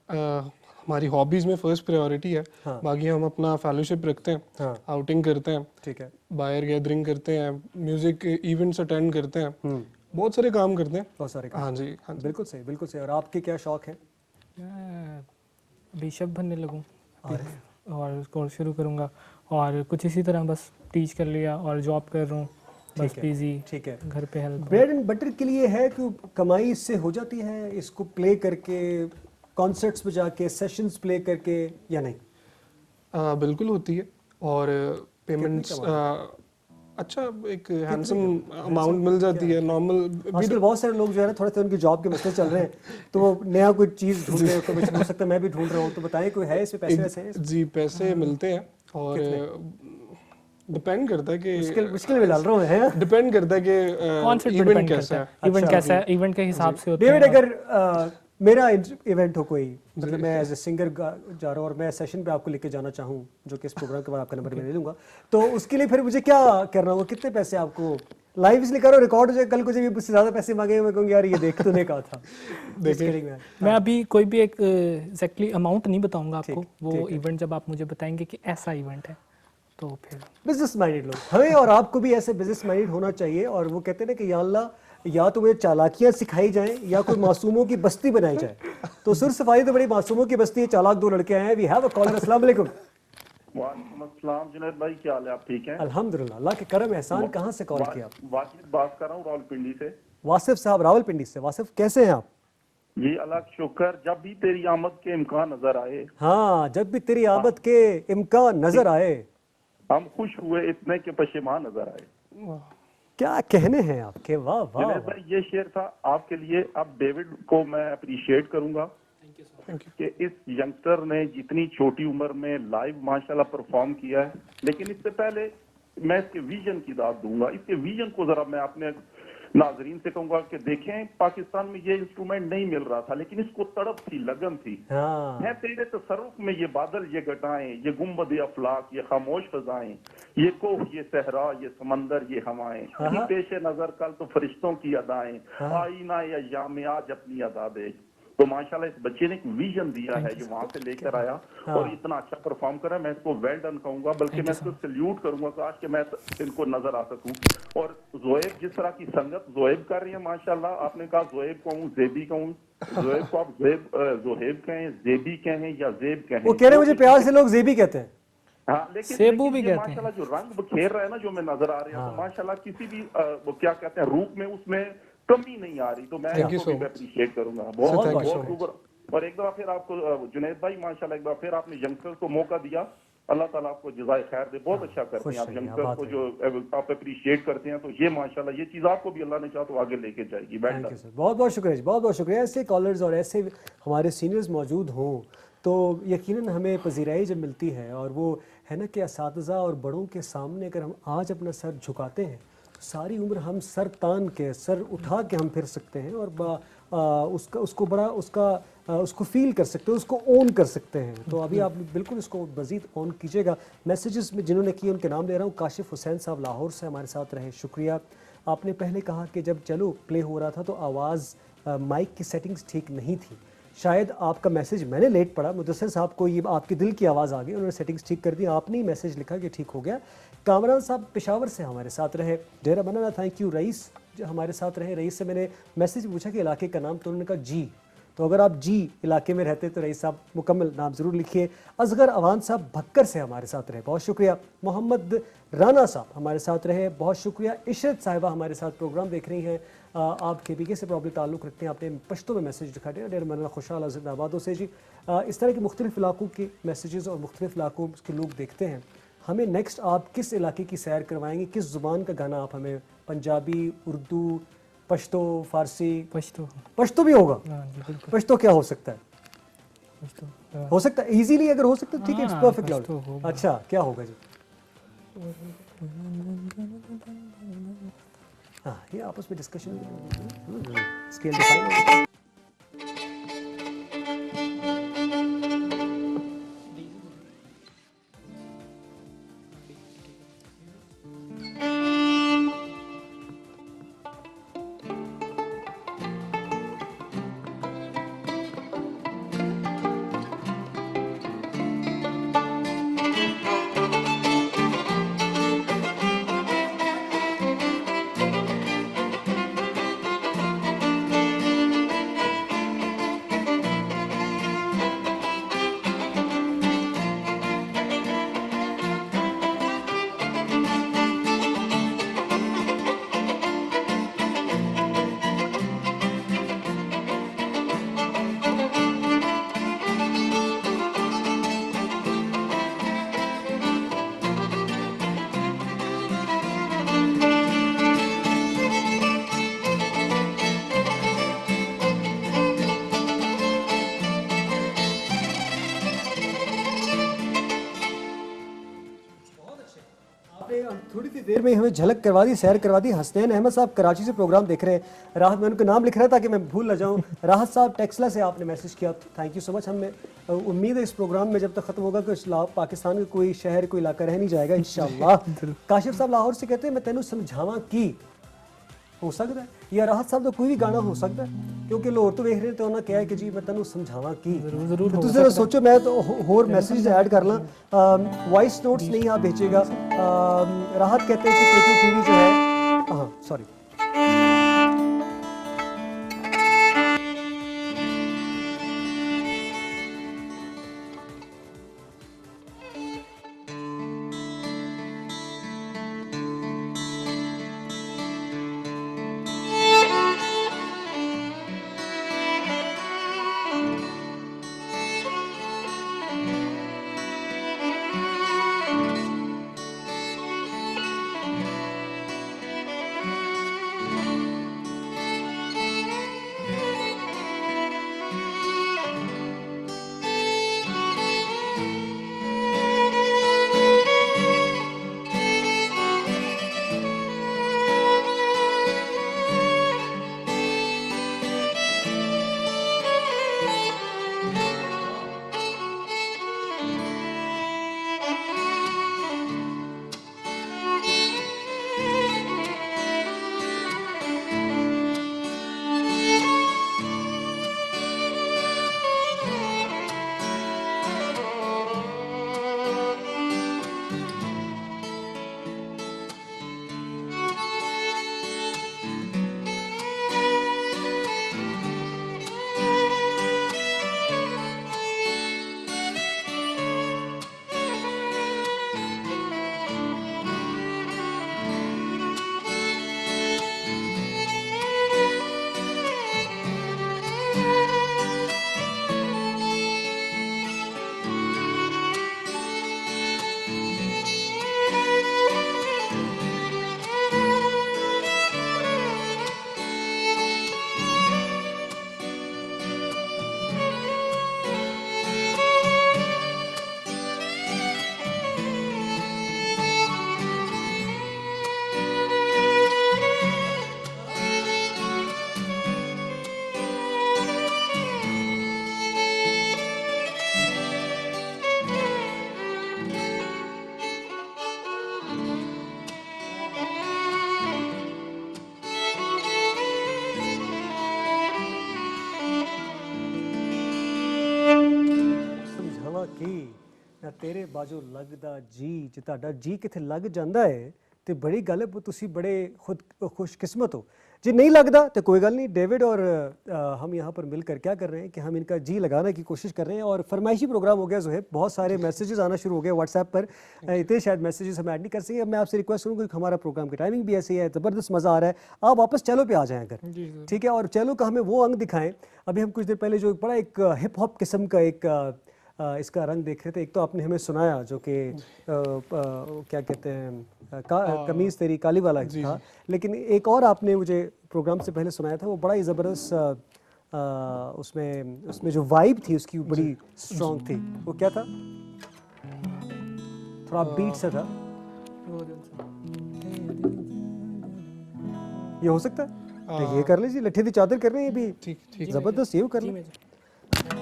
हमारी हॉबीज़ में फर्स्ट प्रायोरिटी है। हाँ। बाकी हम अपना फेलोशिप रखते हैं, हाँ। आउटिंग करते हैं, ठीक है। बाहर गैदरिंग करते हैं, म्यूज़िक इवेंट्स अटेंड करते हैं, बहुत सारे काम करते हैं। बहुत सारे काम। हाँ जी, हाँ जी। बिल्कुल सही, बिल्कुल सही। और आपके क्या शौक है? मैं अभी शब बनने लगूँ और कोर्स शुरू करूँगा, और कुछ इसी तरह बस टीच कर लिया और जॉब कर रहा हूँ, बस बिजी। ठीक है। घर पे हेल्प। ब्रेड एंड बटर के लिए है कि कमाई इससे हो जाती है इसको प्ले करके, कॉन्सर्ट्स पे जाके, सेशंस प्ले करके, या नहीं? बिल्कुल होती है। और पेमेंट्स अच्छा एक हैंडसम अमाउंट मिल जाती है नॉर्मल। आजकल बहुत सारे लोग जो है ना थोड़े से उनके जॉब के मसले चल रहे हैं, तो वो नया कोई चीज़ ढूंढ रहे हो, हो सकता है मैं भी ढूंढ रहा हूँ, तो बताएं कोई है इसमें पैसे वैसे हैं? जी पैसे मिलते हैं और डिपेंड करता है कि मुश्किल में डाल रहा हूँ मैं। डिपेंड करता है कि कॉन्सेप्ट पे इवेंट डिपेंड कैसा है, करता इवेंट अच्छा, कैसा है, इवेंट के हिसाब से होते डेविड हैं। अगर मेरा इवेंट हो कोई, मतलब मैं एज ए सिंगर जा रहा हूँ और मैं सेशन पे आपको लेके जाना चाहूँ, जो कि इस प्रोग्राम के बाद आपका नंबर मैं ले लूँगा, तो उसके लिए फिर मुझे क्या करना होगा? कितने पैसे आपको लाइव इसलिए करो, रिकॉर्ड हो जाए, कल को जब मुझसे ज़्यादा पैसे मांगे मैं कहूँगी यार ये देख तूने कहा था। देखिए मैं अभी कोई भी एक एग्जैक्टली अमाउंट नहीं बताऊंगा आपको, वो इवेंट जब आप मुझे बताएंगे कि ऐसा इवेंट है तो फिर। बिजनेस माइंडेड लोग हमें और आपको भी ऐसे बिजनेस माइंडेड होना चाहिए, और वो कहते हैं ना कि या अल्लाह या तो मुझे चालाकियां सिखाई जाएं या कोई मासूमों की बस्ती बनाई जाए। तो सुर सफारी तो बड़ी मासूमों की बस्ती है, चालाक दो लड़के आए हैं। We have a caller. अस्सलाम वालेकुम। वालेकुम अस्सलाम जुनैद भाई, क्या हाल है? आप ठीक हैं? अल्हम्दुलिल्लाह, अल्लाह के करम एहसान। कहाँ से कॉल किया आप? वासिफ बात कर रहा हूँ रावलपिंडी से। वासिफ साहब रावलपिंडी से। वासिफ कैसे हैं आप? जी अल्लाह का शुक्र, जब भी तेरी आमद के इम्कान नजर आए, हाँ, जब भी तेरी आमद के इम्कान नजर आए, हम खुश हुए इतने के पशेमान नजर आए। क्या कहने हैं आपके? वाह वाह जुनैद वाह। भाई ये शेर था आपके लिए। अब डेविड को मैं अप्रिशिएट करूंगा कि इस यंगस्टर ने जितनी छोटी उम्र में लाइव माशाल्लाह परफॉर्म किया है। लेकिन इससे पहले मैं इसके विजन की दाद दूंगा। इसके विजन को जरा मैं अपने नाजरीन से कहूंगा कि देखें, पाकिस्तान में ये इंस्ट्रूमेंट नहीं मिल रहा था, लेकिन इसको तड़प थी, लगन थी। हाँ, है तेरे तसर्रुफ में ये बादल, ये घटाएं, ये गुंबद अफलाक, ये खामोश फजाएं, ये कोह, ये सहरा, ये समंदर, ये हवाएं, कहीं पेशे नजर कल तो फरिश्तों की अदाएं, आईना या याम आज अपनी अदा दे। तो माशाल्लाह इस बच्चे ने एक विजन दिया है जो वहां से लेकर आया और इतना अच्छा परफॉर्म करा। मैं इसको वेल डन कहूंगा, बल्कि मैं इसको सल्यूट करूंगा काश कि मैं इनको नजर आ सकूं। और जोएब, जिस तरह की संगत जोएब कर रही है माशाल्लाह, आपने कहा जोएब कहूं, जेबी कहूं, जोएब को आप जोहेब कहें, जेबी कहें या जेब कहें, वो कह रहे मुझे प्यार से लोग जेबी कहते हैं। हाँ, लेकिन सेबू भी ये कहते हैं। माशाल्लाह जो रंग बखेर रहा है ना, जो मैं नजर आ रहा है, तो माशाल्लाह किसी भी वो क्या कहते हैं रूप में उसमें कमी नहीं आ रही। तो मैं इसको भी अप्रिशिएट करूंगा बहुत बहुत ऊपर। और एक दफा फिर आपको जुनैद भाई माशाल्लाह, एक बार फिर आपने यंगस्टर को मौका दिया। अल्लाह ताला आपको जज़ाए खैर दे। बहुत अच्छा करते हैं आप यंगस्टर को, जो आप अप्रिशिएट करते हैं। तो ये माशाल्लाह ये चीज आपको भी अल्लाह ने चाहा तो आगे लेके जाएगी। थैंक यू सर, बहुत बहुत शुक्रिया जी, बहुत बहुत शुक्रिया। ऐसे कॉलर्स और ऐसे हमारे सीनियर्स मौजूद हों तो यकीनन हमें पजीराई जब मिलती है, और वो है ना कि असातिज़ा और बड़ों के सामने अगर हम आज अपना सर झुकाते हैं तो सारी उम्र हम सर तान के, सर उठा के हम फिर सकते हैं, और उसको फील कर सकते हैं, उसको ओन कर सकते हैं। तो अभी आप बिल्कुल इसको मज़ीद ऑन कीजिएगा। मैसेजेस में जिन्होंने किए उनके नाम ले रहा हूँ। काशिफ हुसैन साहब लाहौर से हमारे साथ रहे, शुक्रिया। आपने पहले कहा कि जब चलो प्ले हो रहा था तो आवाज़ माइक की सेटिंग्स ठीक नहीं थी। शायद आपका मैसेज मैंने लेट पढ़ा, मुदस्सिर साहब को ये आपके दिल की आवाज़ आ गई, उन्होंने सेटिंग्स ठीक कर दी, आपने ही मैसेज लिखा कि ठीक हो गया। कामरान साहब पेशावर से हमारे साथ रहे, डेरा बनाना, थैंक यू। रईस जो हमारे साथ रहे, रईस से मैंने मैसेज पूछा कि इलाके का नाम, तो उन्होंने कहा जी। तो अगर आप जी इलाके में रहते तो रईस साहब मुकम्मल नाम ज़रूर लिखिए। असगर अवान साहब भक्कर से हमारे साथ रहे, बहुत शुक्रिया। मोहम्मद राना साहब हमारे साथ रहे, बहुत शुक्रिया। इशरत साहिबा हमारे साथ प्रोग्राम देख रही हैं, आप KPK से प्रॉब्लम ताल्लुक़ रखते हैं, आपने पश्तो में मैसेज दिखा दिया। डेर मरना खुशहाल जिंदाबादों से जी। इस तरह के मुख्तलिफ़ इलाकों के मैसेजेस और मुख्तलिफ़ इलाकों के लोग देखते हैं। हमें नेक्स्ट आप किस इलाके की सैर करवाएंगे, किस ज़ुबान का गाना आप हमें, पंजाबी, उर्दू, पश्तो, फ़ारसी? पश्तो भी होगा? पश्तो क्या हो सकता है? हो सकता है इजीली, अगर हो सकता है ठीक है, इट्स परफेक्ट। अच्छा, क्या होगा जी? हाँ, ये आपस में डिस्कशन स्केल डिफाइन। में हमें झलक करवा दी, सैर करवा दी। हसनैन अहमद साहब कराची से प्रोग्राम देख रहे हैं। राहत, मैं उनका नाम लिख रहा था कि मैं भूल ना जाऊँ। राहत साहब टेक्सला से आपने मैसेज किया, थैंक यू सो मच। हमें उम्मीद है इस प्रोग्राम में जब तक ख़त्म होगा कि पाकिस्तान का कोई शहर कोई इलाका रह नहीं जाएगा इंशाल्लाह। काशिफ साहब लाहौर से कहते हैं मैं तेनू समझावा की हो सकता है, या राहत साहब का कोई भी गाना हो सकता है, क्योंकि लोग तो देख रहे थे उन्होंने कहा है कि जी मैं तेनू समझावा की। जरूर तो जरा सोचो, मैं तो होर मैसेज ऐड कर ला। वॉइस नोट्स नहीं आप भेजिएगा। राहत कहते हैं कि पृथ्वी टीवी जो है, हाँ सॉरी, की ना तेरे बाजो लगदा जी। जे ਤੁਹਾਡਾ जी किथे लग ਜਾਂਦਾ है तो बड़ी गल है, तुसी बड़े खुद खुशकिस्मत हो। जी नहीं लगता तो कोई गल नहीं, डेविड और हम यहाँ पर मिलकर क्या कर रहे हैं कि हम इनका जी लगाने की कोशिश कर रहे हैं। और फरमाइशी प्रोग्राम हो गया ज़ुहैब, बहुत सारे मैसेजेस आना शुरू हो गए व्हाट्सएप पर। इतने शायद मैसेजेस हम ऐड नहीं कर सके। अब मैं आपसे रिक्वेस्ट करूँगा कि हमारा प्रोग्राम की टाइमिंग भी ऐसी है, ज़बरदस्त मज़ा आ रहा है। आप वापस चैलो पे आ जाएँ अगर, ठीक है। और चैलो का हमें वो अंग दिखाएँ। अभी हम कुछ देर पहले जो बड़ा एक हिप हॉप किस्म का एक इसका रंग देख रहे थे। एक तो आपने हमें सुनाया जो कि क्या कहते हैं कमीज़ तेरी काली वाला था, लेकिन एक और आपने मुझे प्रोग्राम से पहले सुनाया था, वो बड़ा ही ज़बरदस्त उसमें जो वाइब थी उसकी बड़ी स्ट्रॉन्ग थी। वो क्या था? थोड़ा बीट सा था। ये हो सकता है? ये कर लीजिए, लट्ठे दी चादर कर रहे हैं ये भी, ठीक ज़बरदस्त, ये कर लें।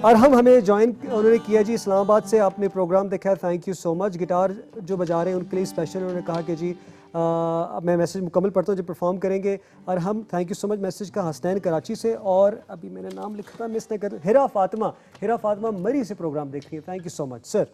और हमें ज्वाइन उन्होंने किया जी इस्लामाबाद से। आपने प्रोग्राम देखा है, thank you so much. Guitar जो बजा रहे हैं उनके लिए स्पेशल, उन्होंने कहा कि जी मैं मैसेज मुकम्मल पढ़ता हूँ, जो परफॉर्म करेंगे। और हम thank you so much message का हसनैन कराची से। और अभी मैंने नाम लिखा था, मिस नहीं कर, हिरा फातिमा मरी से प्रोग्राम देख रही है। Thank you so much sir.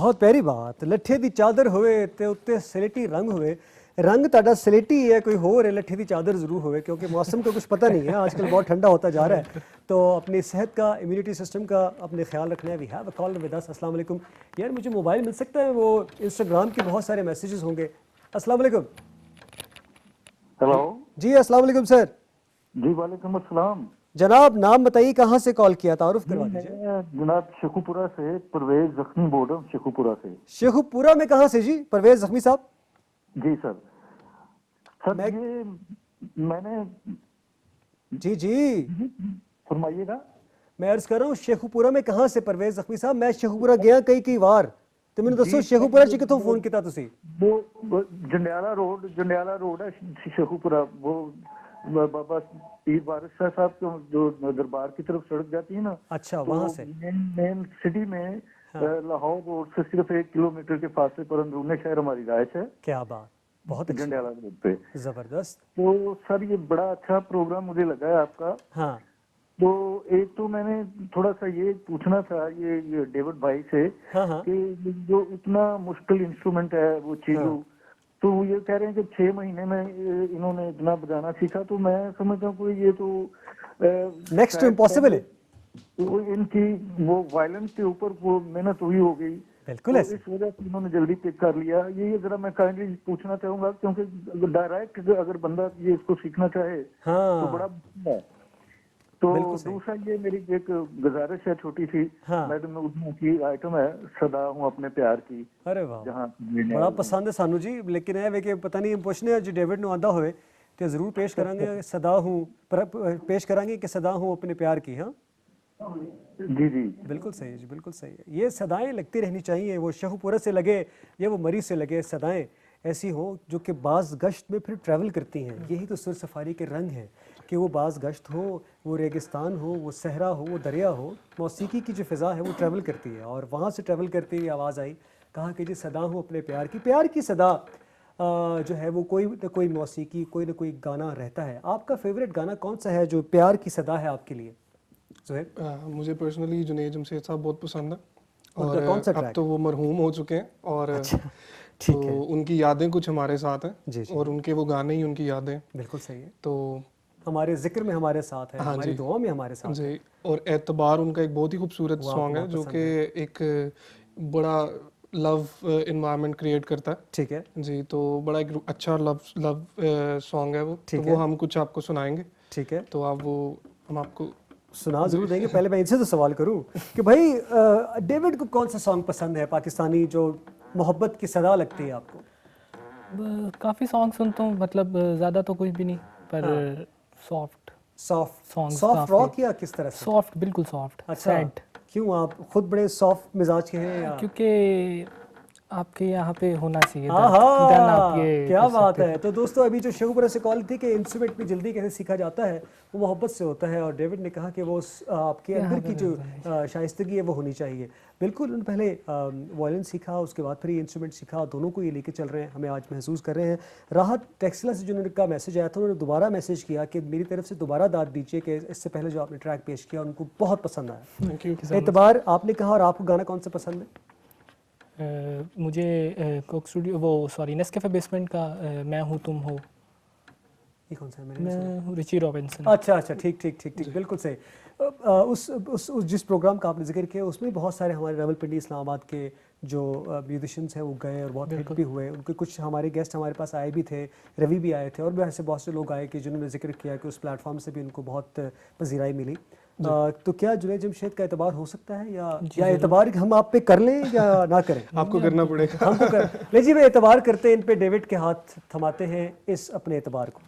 बहुत प्यारी बात। ਲੱਠੇ ਦੀ ਚਾਦਰ ਹੋਵੇ ਤੇ ਉੱਤੇ ਸਲੇਟੀ रंग ਹੋਵੇ। रंग ਤੁਹਾਡਾ सलेटी है, कोई होर है, लट्ठे की चादर ज़रूर होवे, क्योंकि मौसम का कुछ पता नहीं है, आजकल बहुत ठंडा होता जा रहा है। तो अपनी सेहत का, इम्यूनिटी सिस्टम का अपने ख्याल रखना है। We have a call with us. अस्सलाम वालेकुम। यार मुझे मोबाइल मिल सकता है? वो इंस्टाग्राम के बहुत सारे मैसेजेस होंगे। अस्सलाम वालेकुम। हेलो जी अस्सलाम वालेकुम सर। जी वालेकुम अस्सलाम जनाब नाम बताइए, कहाँ से कॉल किया, तारुफ करवा दीजिए। मैं जनाब शेखुपुरा से परवेज जख्मी बोल रहा हूँ। शेखुपुरा से। शेखुपुरा में कहाँ से जी? परवेज जख्मी साहब। जी सर। सर मैं- ये मैंने जी जी फरमाइएगा। मैं अर्ज कर रहा हूँ शेखुपुरा में कहाँ से परवेज जख्मी साहब? मैं शेखुपुरा गया कई वार, तो मैंने दसो शेखुपुरा च कितों फोन किया तुसी? वो जंडियाला रोड है शेखुपुरा। वो बाबा पीर वारिस शाह साहब के जो दरबार की तरफ सड़क जाती है ना। अच्छा, तो वहाँ से। मेन सिटी में लाहौर रोड से सिर्फ 1 किलोमीटर के फासले पर अंदरूनी शहर हमारी राइश है। क्या बात, बहुत अच्छी, जंडियाला रोड पे। जबरदस्त। तो सर ये बड़ा अच्छा प्रोग्राम मुझे लगा है आपका। हाँ तो एक तो मैंने थोड़ा सा ये पूछना था ये डेविड भाई से हाँ हाँ कि जो इतना मुश्किल इंस्ट्रूमेंट है वो चीजू, तो वो ये कह रहे हैं कि 6 महीने में इन्होंने इतना बजाना सीखा। तो मैं समझता हूँ कोई ये तो नेक्स्ट टू इम्पॉसिबल है। वो इनकी वो वायलेंस के ऊपर वो मेहनत हुई हो गई, बिल्कुल तो ऐसे। इस वजह से इन्होंने जल्दी पिक कर लिया। ये जरा मैं काइंडली पूछना चाहूंगा, क्योंकि डायरेक्ट अगर बंदा ये इसको सीखना चाहे तो हाँ बड़ा मुश्किल है। तो बिल्कुल सही। दूसरा ये मेरी एक गुजारिश है छोटी सी। हाँ। मैडम उर्दू की आइटम है सदा हूँ अपने प्यार की, अरे वाह, जहाँ बड़ा पसंद है सानू जी। लेकिन ਇਹ ਵੇ ਕਿ ਪਤਾ ਨਹੀਂ ਪੁੱਛਨੇ ਅੱਜ ਡੇਵਿਡ ਨੂੰ ਆਂਦਾ ਹੋਵੇ ਤੇ ਜ਼ਰੂਰ ਪੇਸ਼ ਕਰਾਂਗੇ। सदा हूँ पेश करांगे कि सदा हूँ अपने प्यार की। हाँ जी जी बिल्कुल सही है जी, बिल्कुल सही है। ये सदाएं लगती रहनी चाहिए, वो शहपुरा से लगे या वो मरी से लगे, सदाएं ऐसी हो जो कि बाज़ गश्त में फिर ट्रैवल करती हैं। यही तो सुर सफारी के रंग हैं कि वो बाज़ गश्त हो, वो रेगिस्तान हो, वो सहरा हो, वो दरिया हो, मौसीकी की जो फ़िज़ा है वो ट्रैवल करती है। और वहाँ से ट्रैवल करती हुई आवाज़ आई, कहा कि जी सदा हूँ अपने प्यार की। प्यार की सदा जो है वो कोई न कोई मौसीकी, कोई न कोई गाना रहता है। आपका फेवरेट गाना कौन सा है जो प्यार की सदा है आपके लिए ज़ुहैब? मुझे पर्सनली जुनैद जमशेद साहब बहुत पसंद है। उनका और कौन सा अब ट्रैक? तो वो मरहूम हो चुके हैं और ठीक तो है, उनकी यादें कुछ हमारे साथ हैं जी, जी। और उनके वो गाने ही उनकी यादें। बिल्कुल सही है। तो हमारे जिक्र में हमारे साथ है, हाँ हमारी जी। दुआओं में हमारे साथ है। जी, और एतबार उनका एक बहुत ही खूबसूरत वो आपको सॉन्ग है बहुत जो पसंद कि एक बड़ा लव इन्वायरमेंट क्रिएट करता है। ठीक है, जी, तो बड़ा एक अच्छा लव सॉन्ग है वो। तो ठीक वो है। हम कुछ आपको सुनाएंगे, ठीक है, तो आप वो हम आपको सुना जरूर देंगे। पहले मैं इनसे तो सवाल करूं कि भाई डेविड को कौन सा सॉन्ग पसंद है पाकिस्तानी जो मोहब्बत की सदा लगती है आपको? काफ़ी सॉन्ग सुनता हूँ, मतलब ज़्यादा तो कुछ भी नहीं, पर सॉफ्ट सॉफ्ट Songs सॉफ्ट काफी। रॉक या किस तरह से? सॉफ्ट बिल्कुल सॉफ्ट अच्छा, सैड। क्यों आप खुद बड़े सॉफ्ट मिजाज के हैं या? क्योंकि आपके यहाँ पे होना चाहिए then आहा, आप ये क्या कर बात सकते है। तो दोस्तों अभी जो शेखुपुरा से कॉल थी कि इंस्ट्रूमेंट भी जल्दी कैसे सीखा जाता है, वो मोहब्बत से होता है। और डेविड ने कहा कि वो आपके अंदर की जो शाइस्तगी है वो होनी चाहिए। बिल्कुल, उन्होंने पहले वायलिन सीखा, उसके बाद फिर ये इंस्ट्रूमेंट सीखा, दोनों को ये लेके चल रहे हैं, हमें आज महसूस कर रहे हैं। राहत टेक्सला से जो उनका मैसेज आया था, उन्होंने दोबारा मैसेज किया कि मेरी तरफ से दोबारा दाद दीजिए कि इससे पहले जो आपने ट्रैक पेश किया उनको बहुत पसंद आया। Thank you. एतबार आपने कहा, और आपको गाना कौन सा पसंद है? मुझे कोक स्टूडियो वो सॉरी नेस्कैफे बेसमेंट का मैं हूँ तुम हो, ये कौन सा है? मैंने नहीं सुना। मैं हूँ रिची रॉबिन्सन। अच्छा अच्छा, ठीक ठीक ठीक ठीक, बिल्कुल सही। उस जिस प्रोग्राम का आपने जिक्र किया उसमें बहुत सारे हमारे रावलपिंडी इस्लामाबाद के जो म्यूजिशियंस हैं वो गए और बहुत हिट भी हुए। उनके कुछ हमारे गेस्ट हमारे पास आए भी थे, रवि भी आए थे, और भी ऐसे बहुत से लोग आए कि जिन्होंने जिक्र किया कि उस प्लेटफॉर्म से भी उनको बहुत पजीराई मिली। तो क्या जुनैद जमशेद का एतबार हो सकता है या एतबार हम आप पे कर लें या ना करें? आपको करना पड़ेगा। हमको कर ले जी, मैं एतबार करते हैं इन पे, डेविड के हाथ थमाते हैं इस अपने एतबार को।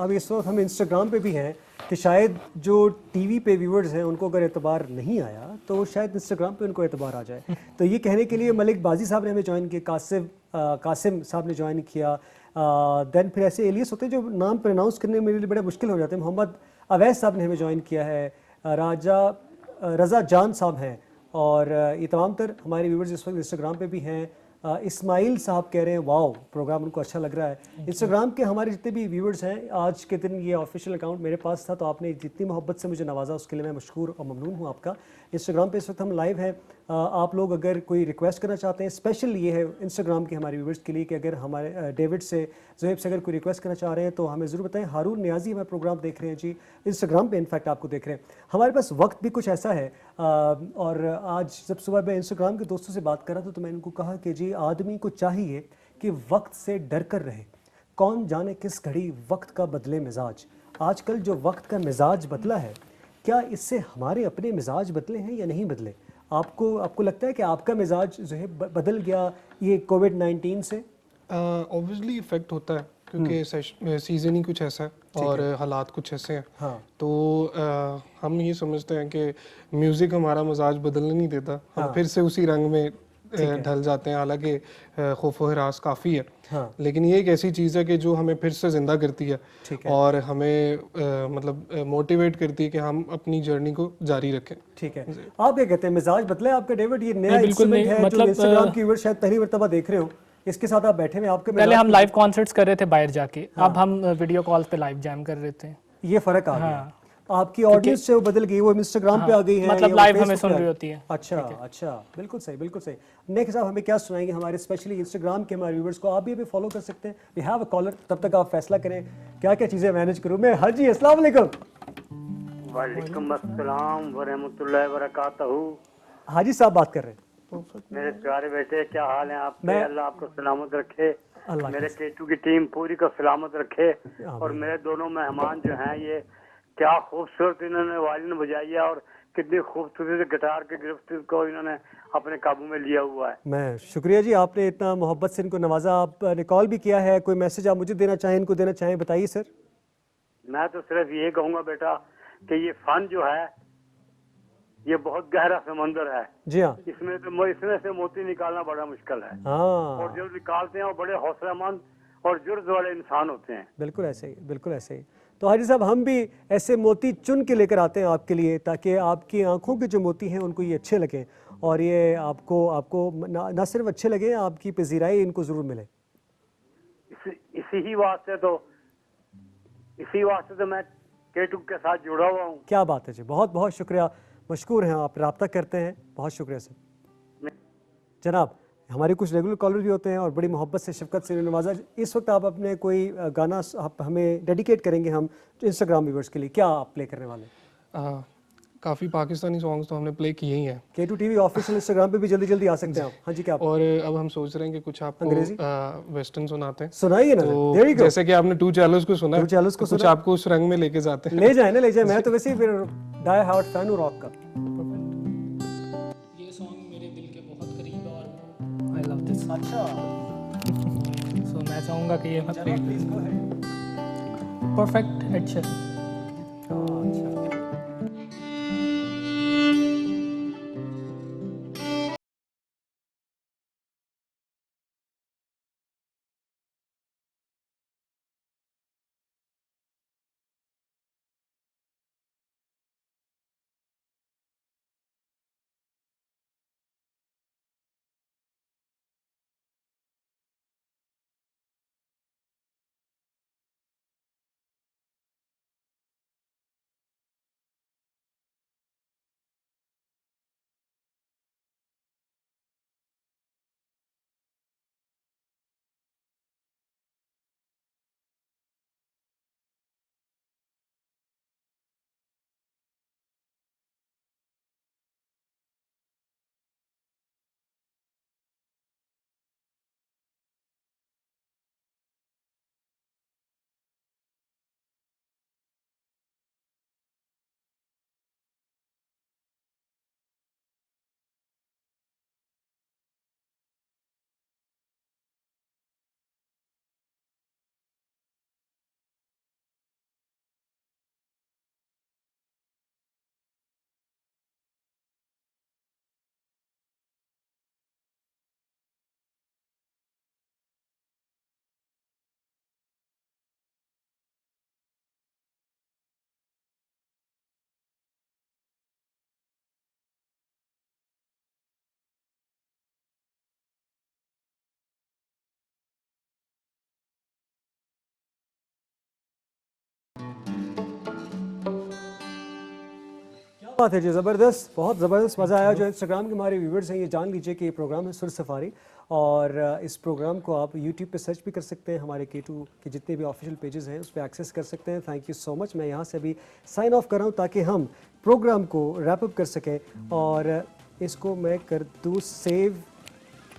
अब इस वक्त हम इंस्टाग्राम पे भी हैं कि शायद जो टीवी पे व्यूअर्स हैं उनको अगर एतबार नहीं आया तो शायद इंस्टाग्राम पे उनको एतबार आ जाए। तो ये कहने के लिए मलिक बाजी साहब ने हमें ज्वाइन किया, कासिम साहब ने ज्वाइन किया, देन फिर ऐसे एलियस होते हैं जो नाम प्रोनाउंस करने में मेरे लिए बड़े मुश्किल हो जाते हैं। मोहम्मद अवैस साहब ने हमें ज्वाइन किया है, रज़ा जान साहब हैं, और ये तमाम तर हमारे व्यूवर्स इस वक्त इंस्टाग्राम पे भी हैं। इस्माइल साहब कह रहे हैं वाओ प्रोग्राम उनको अच्छा लग रहा है। इंस्टाग्राम के हमारे जितने भी व्यूवर्स हैं, आज के दिन ये ऑफिशियल अकाउंट मेरे पास था तो आपने जितनी मोहब्बत से मुझे नवाजा उसके लिए मैं मशकूर और ममनून हूँ आपका। इंस्टाग्राम पे इस वक्त हम लाइव हैं। आप लोग अगर कोई रिक्वेस्ट करना चाहते हैं, स्पेशल ये है इंस्टाग्राम के हमारे व्यूवर्स के लिए कि अगर हमारे डेविड से, जोहेब से अगर कोई रिक्वेस्ट करना चाह रहे हैं तो हमें ज़रूर बताएं। हारून नियाजी हमारे प्रोग्राम देख रहे हैं जी, इंस्टाग्राम पे इनफैक्ट आपको देख रहे हैं। हमारे पास वक्त भी कुछ ऐसा है, और आज जब सुबह मैं इंस्टाग्राम के दोस्तों से बात कर रहा था तो मैंने उनको कहा कि जी आदमी को चाहिए कि वक्त से डर कर रहे। कौन जाने किस घड़ी वक्त का बदले मिजाज। आजकल जो वक्त का मिजाज बदला है, क्या इससे हमारे अपने मिजाज बदले हैं या नहीं बदले? आपको लगता है कि आपका मिजाज जो है बदल गया ये कोविड-19 से? ऑब्वियसली इफेक्ट होता है क्योंकि सीज़न ही कुछ ऐसा है और हालात कुछ ऐसे हैं। हाँ। तो हम ये समझते हैं कि म्यूज़िक हमारा मिजाज बदलने नहीं देता, हम फिर से उसी रंग में ढल जाते हैं। हालांकि खौफ व हिरास काफ़ी है, हाँ। लेकिन ये एक ऐसी चीज़ है कि जो हमें फिर से ज़िंदा करती है और हमें मतलब मोटिवेट करती है कि हम अपनी जर्नी को जारी रखें। ठीक है, आप क्या कहते हैं, मिजाज बदला है आपका डेविड? ये नया बिल्कुल इंस्ट्रूमेंट नहीं, है मतलब, जो इंस्टाग्राम की व्यूअर्स शायद पहली मर्तबा देख रहे हो, इसके साथ आप बैठे हुए, आपके पहले हम लाइव कॉन्सर्ट्स कर रहे थे बाहर जाके, अब हम वीडियो कॉल्स पे लाइव जैम कर रहे थे। ये फर्क आ गया। आपकी ऑडियंस से वो बदल गई, वो इंस्टाग्राम पे आ गई है, मतलब या लाइव वो हमें Facebook सुन पे आ रही गई? होती है। अच्छा अच्छा, बिल्कुल सही बिल्कुल सही। नेक्स्ट साहब हमें क्या सुनाएंगे हमारे स्पेशली इंस्टाग्राम के हमारे व्यूअर्स को? आप भी हमें फॉलो कर सकते हैं। वी हैव अ कॉलर, तब तक आप फैसला करें क्या क्या चीज़ें मैनेज करूँ मैं। हाजी अस्सलाम वालेकुम। वालेकुम अस्सलाम वरहमतुल्लाहि वबरकातहू। हाजी साहब बात कर रहे हैं। मेरे प्यारे बेटे, क्या हाल है आपके? मैं- अल्लाह आपको सलामत रखे, अल्लाह मेरे केटू की टीम पूरी को सलामत रखे। और मेरे दोनों मेहमान जो हैं, ये क्या खूबसूरत इन्होंने वायलिन बजाई है और कितनी खूबसूरती से गिटार के गिरफ्त को इन्होंने अपने काबू में लिया हुआ है। मैं शुक्रिया जी, आपने इतना मोहब्बत से इनको नवाजा। आपने कॉल भी किया है, कोई मैसेज आप मुझे देना चाहें, इनको देना चाहें, बताइए सर। मैं तो सिर्फ ये कहूँगा बेटा कि ये फन जो है ये बहुत गहरा समंदर है। जी हाँ। इसमें से मोती निकालना बड़ा मुश्किल है, हाँ और जो निकालते हैं वो बड़े हौसलामंद और जुर्ज वाले इंसान होते हैं। बिल्कुल ऐसे ही, बिल्कुल ऐसे ही। तो हाजी साहब, हम भी ऐसे मोती चुन के लेकर आते हैं आपके लिए, ताकि आपकी आंखों के जो मोती हैं उनको ये अच्छे लगें, और ये आपको ना सिर्फ अच्छे लगें, आपकी पजीराई इनको ज़रूर मिले। इसी वास्ते तो मैं केटू के साथ जुड़ा हुआ हूँ। क्या बात है जी, बहुत बहुत शुक्रिया, मशकूर हैं आप, रब्ता करते हैं, बहुत शुक्रिया सर। जनाब, हमारे कुछ रेगुलर कॉलर भी होते हैं और बड़ी मोहब्बत से, शफकत से नवाजा। इस वक्त आप अपने कोई गाना आप हमें डेडिकेट करेंगे हम इंस्टाग्राम व्यूवर्स के लिए, क्या आप प्ले करने वाले? काफ़ी पाकिस्तानी सॉन्ग्स तो हमने प्ले किए ही हैं। K2 TV ऑफिशियल इंस्टाग्राम पे भी जल्दी जल्दी आ सकते हैं आप। हाँ जी, क्या आप? और अब हम सोच रहे हैं कि कुछ आपको अंग्रेजी? वेस्टर्न सुनाते हैं। सुनाइए ना। तो There you go. जैसे कि आपने टू चैलोस को सुना है, Two Chailos को तो कुछ सुना। आपको उस रंग में लेके जाते हैं। ले जाए ना, ले जाए। मैं तो वैसे ही फिर डाई हार्ड फैन हूँ रॉक का। ये सॉन्ग मेरे दिल के बहुत करीब है और आई लव दिस। अच्छा, सो मैं चाहूँगा कि ये मत प्लीज गो अहेड। परफेक्ट हेडशेट। अच्छा। बात है जी, ज़बरदस्त, बहुत ज़बरदस्त मज़ा आया। जो इंस्टाग्राम के हमारे व्यूवर्स हैं ये जान लीजिए कि ये प्रोग्राम है सुर सफारी, और इस प्रोग्राम को आप यूट्यूब पे सर्च भी कर सकते हैं, हमारे K2 के जितने भी ऑफिशियल पेजेस हैं उस पर एक्सेस कर सकते हैं। Thank you so much. मैं यहाँ से अभी साइन ऑफ कर रहा हूँ ताकि हम प्रोग्राम को रैप अप कर सकें, और इसको मैं कर दूँ सेव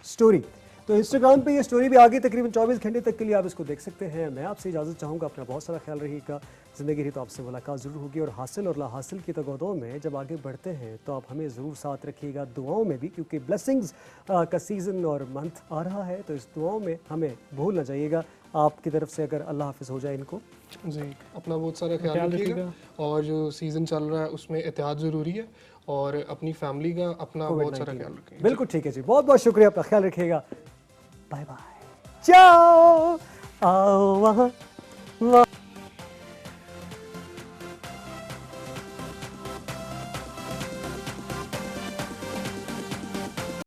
स्टोरी। तो इंस्टाग्राम पे ये स्टोरी भी आगे तकरीबन 24 घंटे तक के लिए आप इसको देख सकते हैं। मैं आपसे इजाज़त चाहूँगा, अपना बहुत सारा ख्याल रखिएगा। ज़िंदगी रही तो आपसे मुलाकात ज़रूर होगी, और हासिल और ला हासिल की तगोदों में जब आगे बढ़ते हैं तो आप हमें ज़रूर साथ रखिएगा, दुआओं में भी, क्योंकि ब्लेसिंग्स का सीज़न और मंथ आ रहा है। तो इस दुआओं में हमें भूल ना जाइएगा आपकी तरफ से, अगर अल्लाह हाफिज़ हो जाए इनको। जी, अपना बहुत सारा ख्याल रखिएगा, और जो सीज़न चल रहा है उसमें एहतियात ज़रूरी है, और अपनी फैमिली का अपना बहुत सारा ख्याल रखिएगा। बिल्कुल ठीक है जी, बहुत बहुत शुक्रिया, अपना ख्याल रखिएगा। बाय बाय, जाओ आओ वहाँ